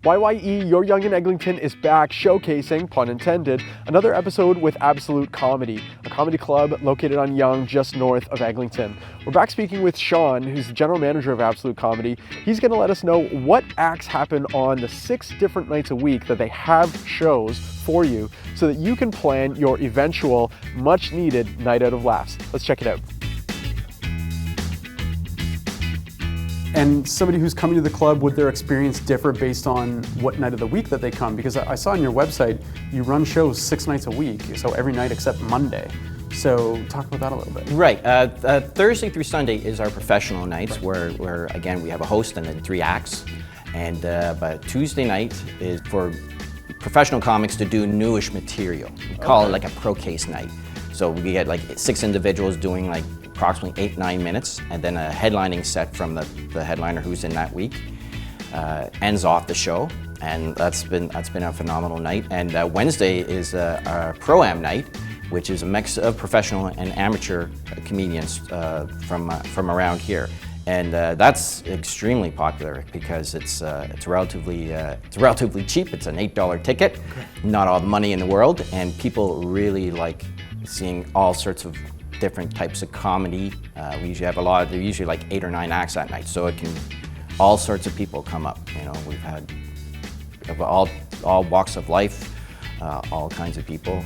YYE, Your Yonge and Eglinton is back showcasing, pun intended, another episode with Absolute Comedy, a comedy club located on Yonge just north of Eglinton. We're back speaking with Shawn, who's the general manager of Absolute Comedy. He's going to let us know what acts happen on the 6 different nights a week that they have shows for you so that you can plan your eventual much needed night out of laughs. Let's check it out. And somebody who's coming to the club, would their experience differ based on what night of the week that they come? Because I saw on your website, you run shows 6 nights a week, so every night except Monday. So talk about that a little bit. Right, Thursday through Sunday is our professional nights where again, we have a host and then 3 acts. And but Tuesday night is for professional comics to do newish material. We call it like a pro case night. So we get like 6 individuals doing like approximately 8-9 minutes, and then a headlining set from the headliner who's in that week ends off the show, and that's been a phenomenal night. And Wednesday is our Pro-Am night, which is a mix of professional and amateur comedians from around here, and that's extremely popular because it's relatively cheap. It's an $8 ticket, not all the money in the world, and people really like seeing all sorts of different types of comedy. We usually have they're usually like 8 or 9 acts that night, so all sorts of people come up. You know, we've had all walks of life, all kinds of people.